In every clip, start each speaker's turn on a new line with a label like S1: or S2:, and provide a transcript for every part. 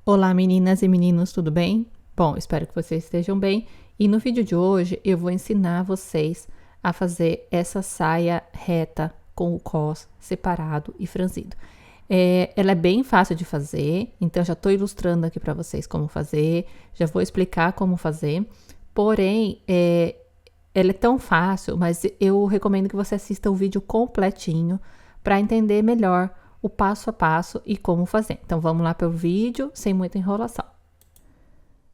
S1: Olá meninas e meninos, tudo bem? Bom, espero que vocês estejam bem. E no vídeo de hoje eu vou ensinar vocês a fazer essa saia reta com o cós separado e franzido. Ela é bem fácil de fazer, então já estou ilustrando aqui para vocês como fazer, já vou explicar como fazer. Porém, ela é tão fácil, mas eu recomendo que você assista o vídeo completinho para entender melhor o passo a passo e como fazer. Então vamos lá para o vídeo, sem muita enrolação.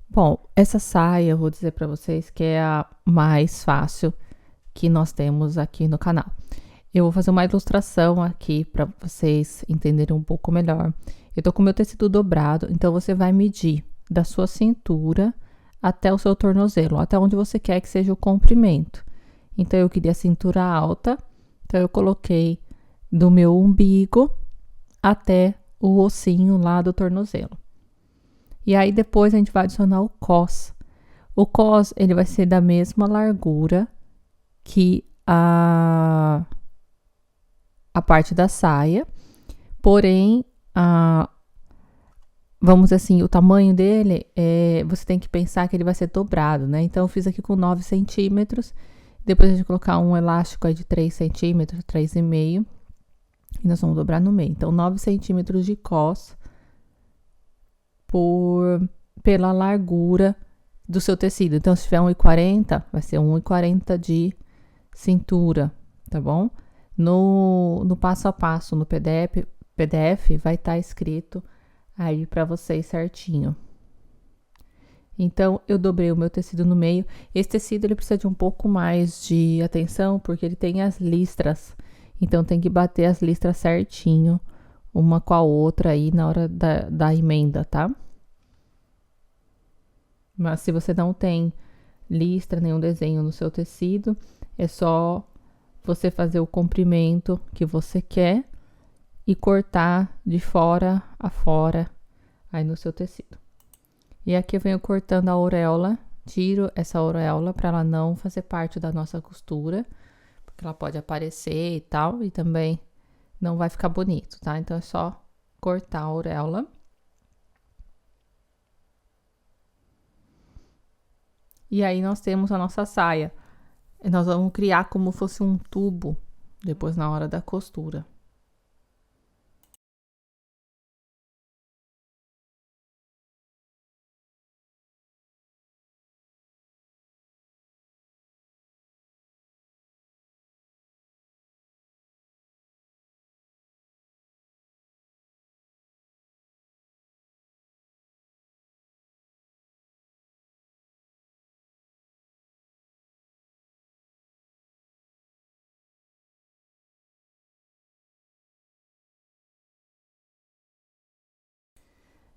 S1: Bom, essa saia eu vou dizer para vocês que é a mais fácil que nós temos aqui no canal. Eu vou fazer uma ilustração aqui para vocês entenderem um pouco melhor. Eu tô com meu tecido dobrado, então você vai medir da sua cintura até o seu tornozelo, até onde você quer que seja o comprimento. Então eu queria cintura alta, então eu coloquei do meu umbigo até o ossinho lá do tornozelo. E aí depois a gente vai adicionar o cós. O cós, ele vai ser da mesma largura que a parte da saia, porém, vamos dizer assim, o tamanho dele, você tem que pensar que ele vai ser dobrado, né? Então eu fiz aqui com 9 centímetros, depois a gente colocar um elástico aí de 3 centímetros, 3,5, e nós vamos dobrar no meio. Então 9 centímetros de cós pela largura do seu tecido. Então, se tiver 1,40, vai ser 1,40 de cintura, tá bom? No passo a passo, no PDF vai estar escrito aí para vocês certinho. Então, eu dobrei o meu tecido no meio. Esse tecido, ele precisa de um pouco mais de atenção, porque ele tem as listras. Então, tem que bater as listras certinho, uma com a outra aí na hora da emenda, tá? Mas se você não tem listra, nenhum desenho no seu tecido, é só você fazer o comprimento que você quer e cortar de fora a fora aí no seu tecido. E aqui eu venho cortando a auréola, tiro essa auréola para ela não fazer parte da nossa costura, porque ela pode aparecer e tal, e também não vai ficar bonito, tá? Então é só cortar a auréola. E aí nós temos a nossa saia. Nós vamos criar como fosse um tubo depois na hora da costura.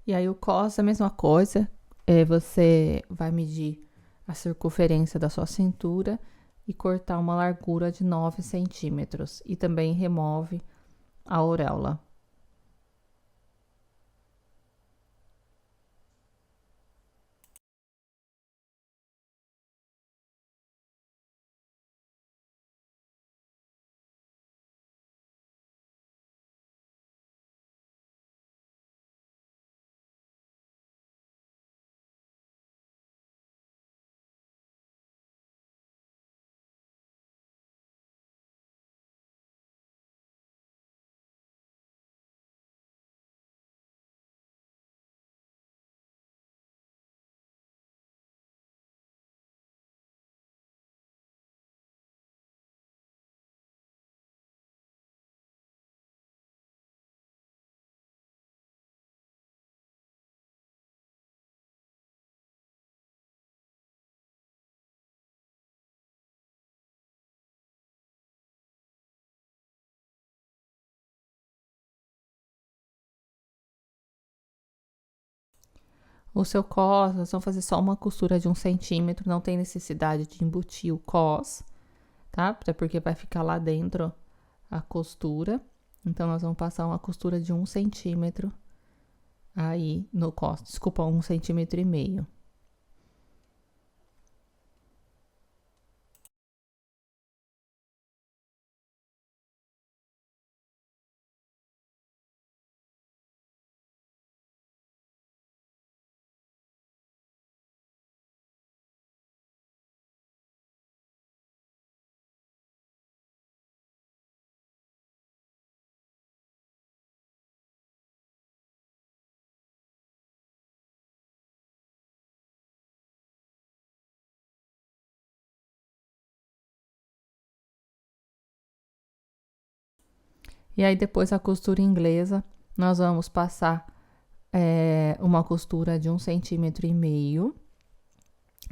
S1: E aí o cos é a mesma coisa, você vai medir a circunferência da sua cintura e cortar uma largura de 9 centímetros. E também remove a auréola. O seu cos, nós vamos fazer só uma costura de 1 centímetro, não tem necessidade de embutir o cos, tá? Até porque vai ficar lá dentro a costura. Então, nós vamos passar uma costura de 1 centímetro aí no cos. Desculpa, 1,5 centímetros. E aí depois a costura inglesa, nós vamos passar uma costura de 1,5 cm.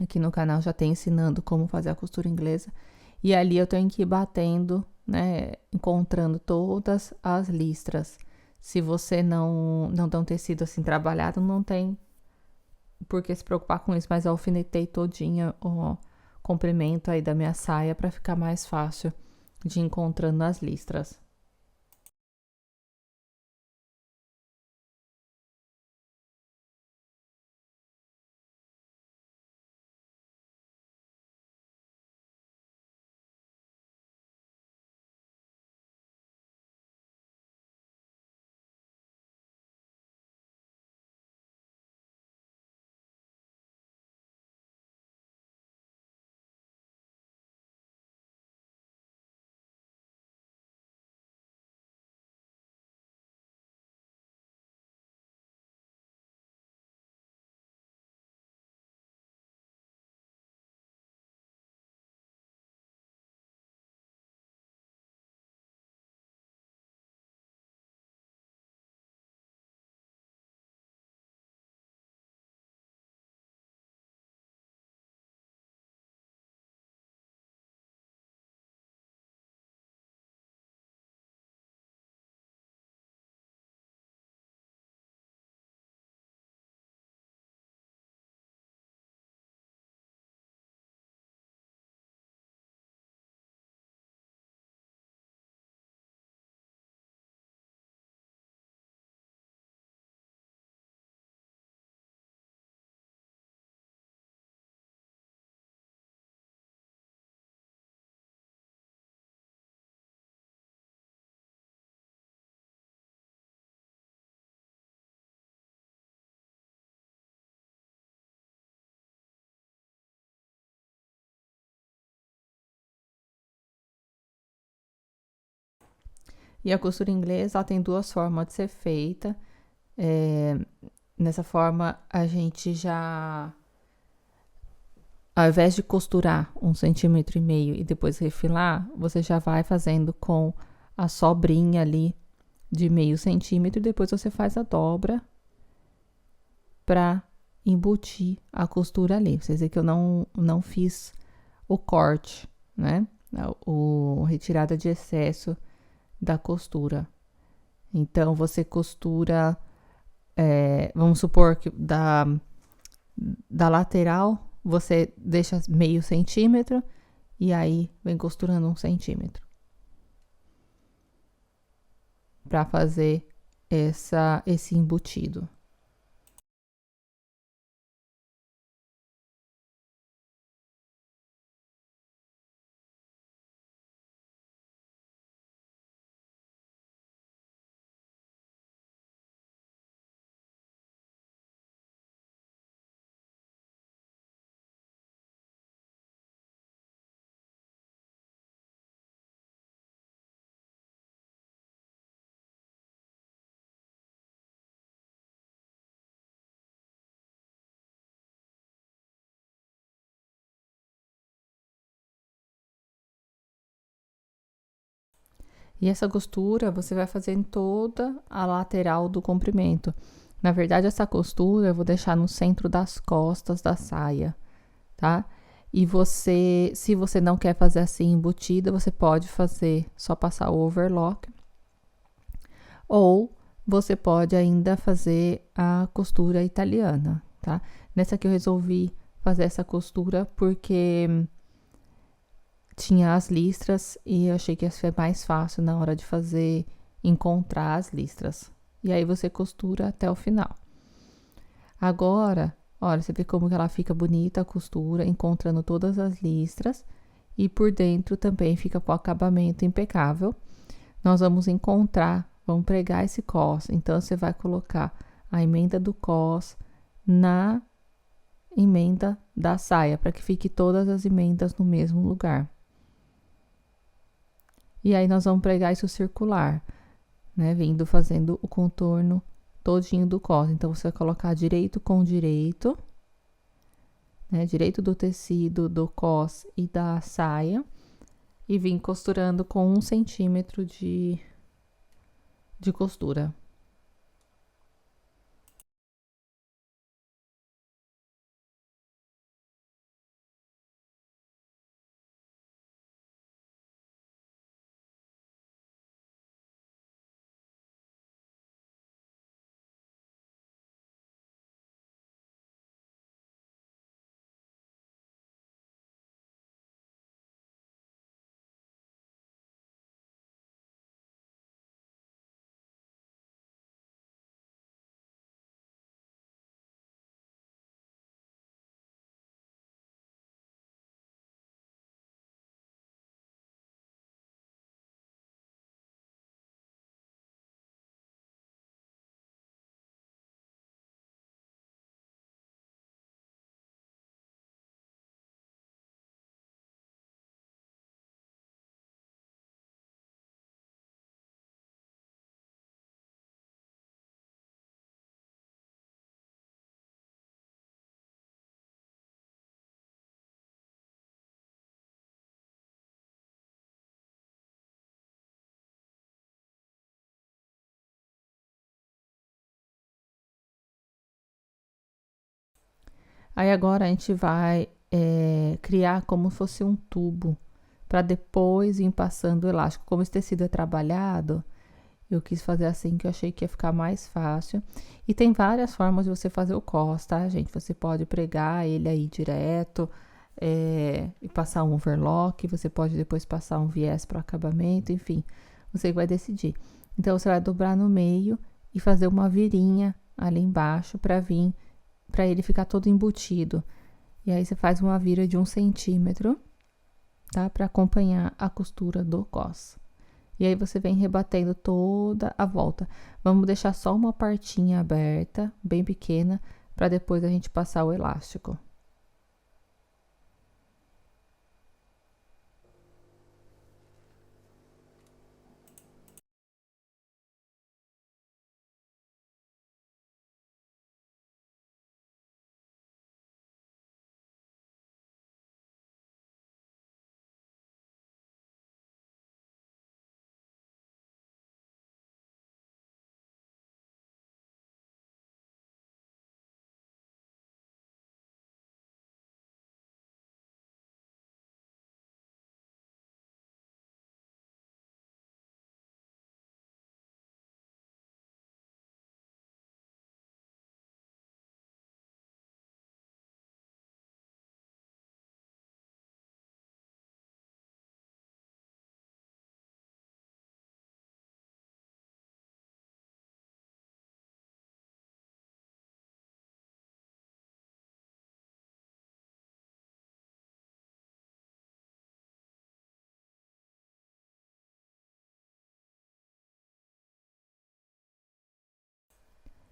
S1: Aqui no canal já tem ensinando como fazer a costura inglesa. E ali eu tenho que ir batendo, né, encontrando todas as listras. Se você não tem um tecido assim trabalhado, não tem por que se preocupar com isso, mas eu alfinetei todinha o comprimento aí da minha saia para ficar mais fácil de ir encontrando as listras. E a costura inglesa, ela tem duas formas de ser feita. Nessa forma, a gente já, ao invés de costurar 1,5 cm e depois refilar, você já vai fazendo com a sobrinha ali de 0,5 cm e depois você faz a dobra para embutir a costura ali. Vocês veem que eu não fiz o corte, né? O retirada de excesso da costura. Então, você costura, vamos supor que da lateral você deixa 0,5 cm e aí vem costurando 1 centímetro para fazer esse embutido. E essa costura você vai fazer em toda a lateral do comprimento. Na verdade, essa costura eu vou deixar no centro das costas da saia, tá? E você, se você não quer fazer assim embutida, você pode fazer só passar o overlock. Ou você pode ainda fazer a costura italiana, tá? Nessa aqui eu resolvi fazer essa costura porque tinha as listras e eu achei que ia ser mais fácil na hora de fazer, encontrar as listras. E aí você costura até o final. Agora, olha, você vê como que ela fica bonita a costura, encontrando todas as listras. E por dentro também fica com o acabamento impecável. Nós vamos encontrar, vamos pregar esse cos. Então, você vai colocar a emenda do cos na emenda da saia, para que fique todas as emendas no mesmo lugar. E aí, nós vamos pregar isso circular, né? Vindo fazendo o contorno todinho do cos. Então, você vai colocar direito com direito, né? Direito do tecido, do cos e da saia. E vim costurando com 1 centímetro de de costura. Aí agora a gente vai criar como se fosse um tubo, para depois ir passando o elástico. Como esse tecido é trabalhado, eu quis fazer assim, que eu achei que ia ficar mais fácil. E tem várias formas de você fazer o cos, tá, gente? Você pode pregar ele aí direto, e passar um overlock, você pode depois passar um viés para acabamento, enfim, você vai decidir. Então, você vai dobrar no meio e fazer uma virinha ali embaixo para ele ficar todo embutido. E aí, você faz uma vira de 1 centímetro, tá? Para acompanhar a costura do cos. E aí, você vem rebatendo toda a volta. Vamos deixar só uma partinha aberta, bem pequena, para depois a gente passar o elástico.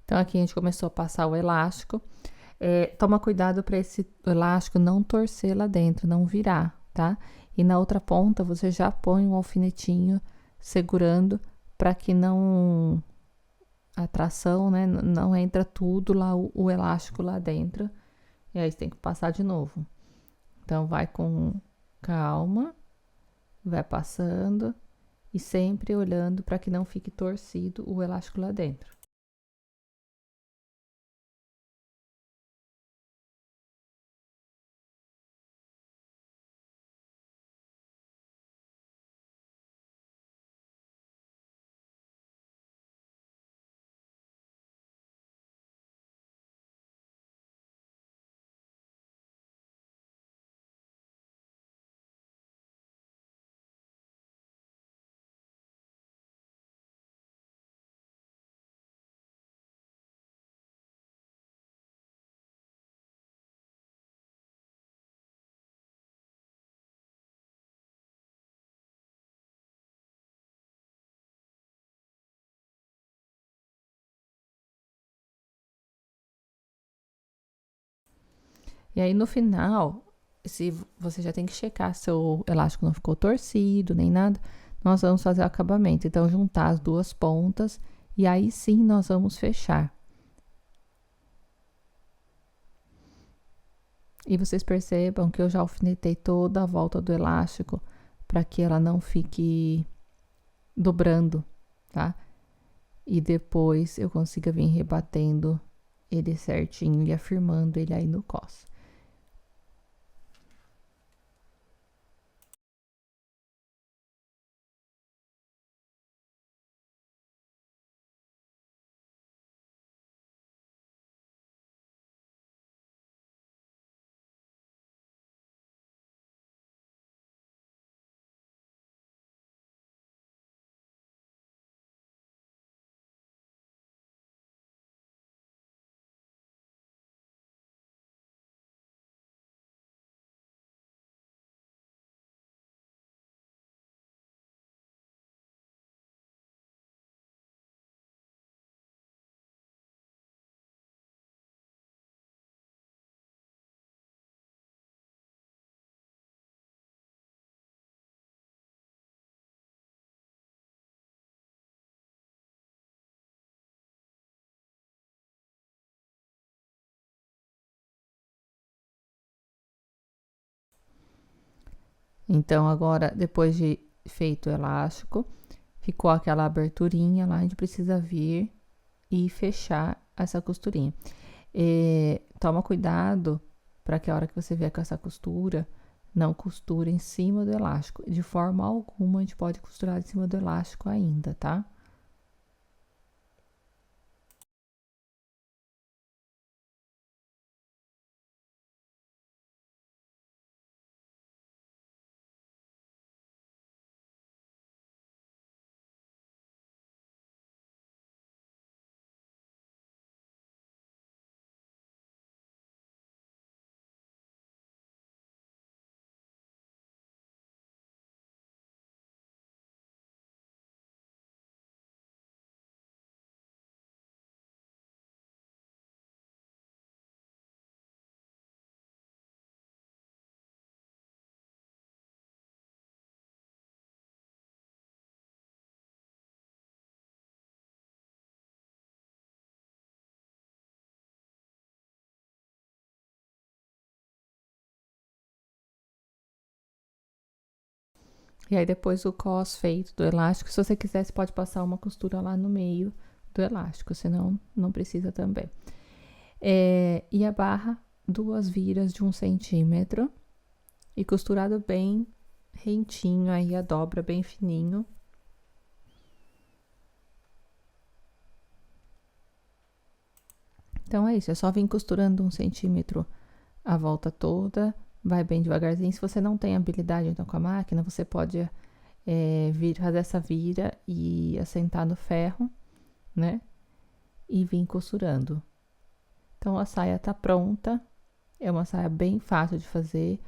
S1: Então, aqui a gente começou a passar o elástico. Toma cuidado para esse elástico não torcer lá dentro, não virar, tá? E na outra ponta, você já põe um alfinetinho segurando para que não... a tração, né? Não entra tudo lá, o elástico lá dentro. E aí, você tem que passar de novo. Então, vai com calma, vai passando e sempre olhando para que não fique torcido o elástico lá dentro. E aí, no final, se você já tem que checar se o elástico não ficou torcido, nem nada, nós vamos fazer o acabamento. Então, juntar as duas pontas e aí sim nós vamos fechar. E vocês percebam que eu já alfinetei toda a volta do elástico para que ela não fique dobrando, tá? e depois eu consiga vir rebatendo ele certinho e afirmando ele aí no cos. Então, agora, depois de feito o elástico, ficou aquela aberturinha lá, a gente precisa vir e fechar essa costurinha. Toma cuidado para que a hora que você vier com essa costura, não costure em cima do elástico. De forma alguma, a gente pode costurar em cima do elástico ainda, tá? E aí, depois o cos feito do elástico, se você quiser, você pode passar uma costura lá no meio do elástico, senão não precisa também. E a barra, 2 viras de 1 centímetro e costurado bem rentinho, aí a dobra bem fininho. Então, é isso, é só vir costurando 1 centímetro a volta toda, vai bem devagarzinho. Se você não tem habilidade então com a máquina, você pode fazer essa vira e assentar no ferro, né? E vir costurando. Então, a saia tá pronta, é uma saia bem fácil de fazer,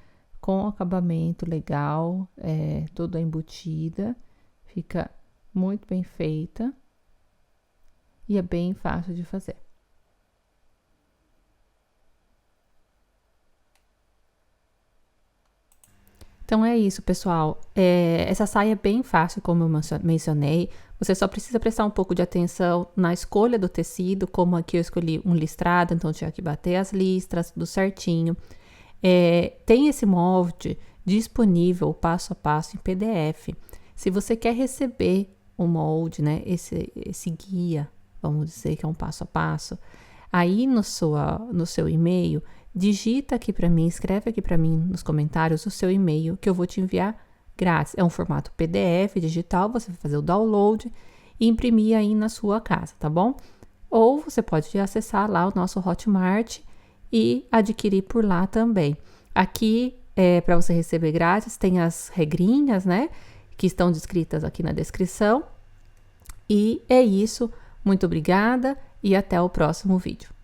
S1: com acabamento legal, toda embutida, fica muito bem feita e é bem fácil de fazer. Então é isso, pessoal. Essa saia é bem fácil, como eu mencionei. Você só precisa prestar um pouco de atenção na escolha do tecido, como aqui eu escolhi um listrado, então tinha que bater as listras, tudo certinho. Tem esse molde disponível passo a passo em PDF. Se você quer receber o molde, né, esse guia, vamos dizer que é um passo a passo, aí no seu e-mail, digita aqui para mim, escreve aqui para mim nos comentários o seu e-mail que eu vou te enviar grátis. É um formato PDF digital, você vai fazer o download e imprimir aí na sua casa, tá bom? Ou você pode acessar lá o nosso Hotmart e adquirir por lá também. Aqui, para você receber grátis, tem as regrinhas, né? Que estão descritas aqui na descrição. E é isso. Muito obrigada e até o próximo vídeo.